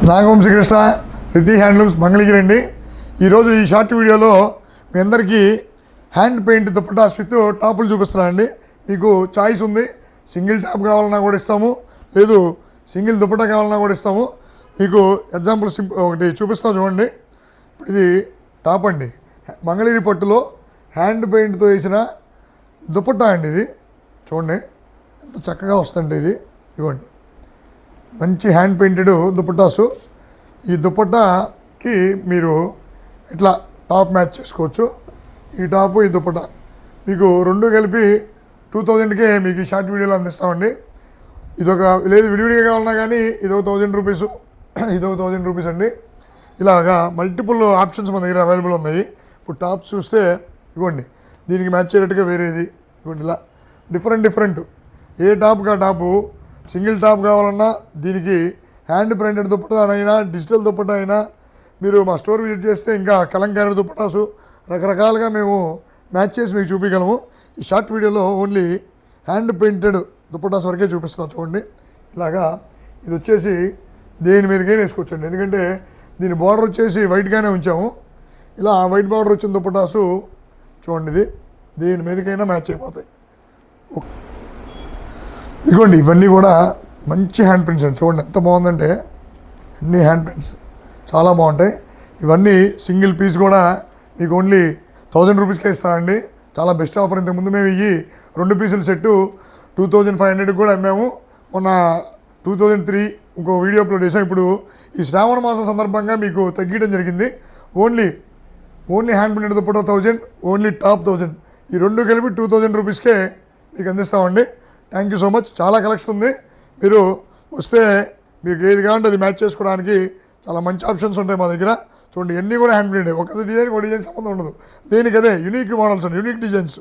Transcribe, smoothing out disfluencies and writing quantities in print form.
నాగవంశీకృష్ణ Riddhi handlooms Mangalagiri అండి. ఈరోజు ఈ షార్ట్ వీడియోలో మీ అందరికీ హ్యాండ్ పెయింట్ దుపట్టాస్ విత్ టాపులు చూపిస్తున్నాను అండి. మీకు చాయిస్ ఉంది, సింగిల్ టాప్ కావాలన్నా కూడా ఇస్తాము, లేదు సింగిల్ దుపట్టా కావాలన్నా కూడా ఇస్తాము. మీకు ఎగ్జాంపుల్ ఒకటి చూపిస్తాను చూడండి. ఇప్పుడు ఇది టాప్ అండి, మంగళగిరి పట్టులో హ్యాండ్ పెయింట్తో వేసిన దుపట్టా అండి. ఇది చూడండి ఎంత చక్కగా వస్తుంది. ఇది ఇవ్వండి, మంచి హ్యాండ్ పెయింటెడ్ దుపట్టాసు. ఈ దుపట్టాకి మీరు ఇట్లా టాప్ మ్యాచ్ చేసుకోవచ్చు. ఈ టాపు ఈ దుపట్టా మీకు రెండు కలిపి 2000కే మీకు ఈ షార్ట్ వీడియోలో అందిస్తామండి. ఇదొక లేదు విడివిడిగా కావాలన్నా కానీ ఇదొక 1000 రూపీసు, ఇదొక 1000 రూపీస్ అండి. ఇలాగా మల్టిపుల్ ఆప్షన్స్ మన దగ్గర అవైలబుల్ ఉన్నాయి. ఇప్పుడు టాప్స్ చూస్తే ఇవ్వండి, దీనికి మ్యాచ్ అయ్యేటట్టుగా వేరేది ఇవ్వండి. ఇలా డిఫరెంట్ ఏ టాప్గా టాపు. సింగిల్ టాప్ కావాలన్నా దీనికి హ్యాండ్ ప్రింటెడ్ దుపట్టా అయినా డిజిటల్ దుపట్టా అయినా మీరు మా స్టోర్ విజిట్ చేస్తే ఇంకా కలంకారీ దుపట్టాసు రకరకాలుగా మేము మ్యాచ్ చేసి మీకు చూపించగలము. ఈ షార్ట్ వీడియోలో ఓన్లీ హ్యాండ్ పెయింటెడ్ దుపట్టాస్ వరకే చూపిస్తున్నాం. చూడండి ఇలాగా ఇది వచ్చేసి దేని మీదకైనా వేసుకోవచ్చండి, ఎందుకంటే దీని బార్డర్ వచ్చేసి వైట్గానే ఉంచాము. ఇలా వైట్ బార్డర్ వచ్చిన దుపట్టాసు చూడండి, ఇది దేని మీదకైనా మ్యాచ్ అయిపోతాయి. ఇదిగోండి ఇవన్నీ కూడా మంచి హ్యాండ్ ప్రింట్స్ అండి. చూడండి ఎంత బాగుందంటే, అన్ని హ్యాండ్ ప్రింట్స్ చాలా బాగుంటాయి. ఇవన్నీ సింగిల్ పీస్ కూడా మీకు ఓన్లీ 1000 రూపీస్కే ఇస్తామండి. చాలా బెస్ట్ ఆఫర్. ఇంతకుముందు మేము ఇవి 2 పీసుల సెట్టు 2500 కూడా అమ్మాము. మొన్న 2003 ఇంకో వీడియో అప్లోడ్ చేసాం. ఇప్పుడు ఈ శ్రావణ మాసం సందర్భంగా మీకు తగ్గించడం జరిగింది. Only hand printed dupatta 1000, only top 1000, ఈ రెండు కలిపి 2000 రూపీస్కే మీకు అందిస్తామండి. Thank you so much. చాలా కలెక్షన్ ఉంది. మీరు వస్తే మీకు ఏది కావాలంటే అది మ్యాచ్ చేసుకోవడానికి చాలా మంచి ఆప్షన్స్ ఉంటాయి మా దగ్గర. చూడండి ఇవన్నీ కూడా హ్యాండ్ ప్రింటెడ్, ఒక డిజైన్ సంబంధం ఉండదు. దేనికి అదే యూనిక్ మోడల్స్ అండి, యూనిక్ డిజైన్స్.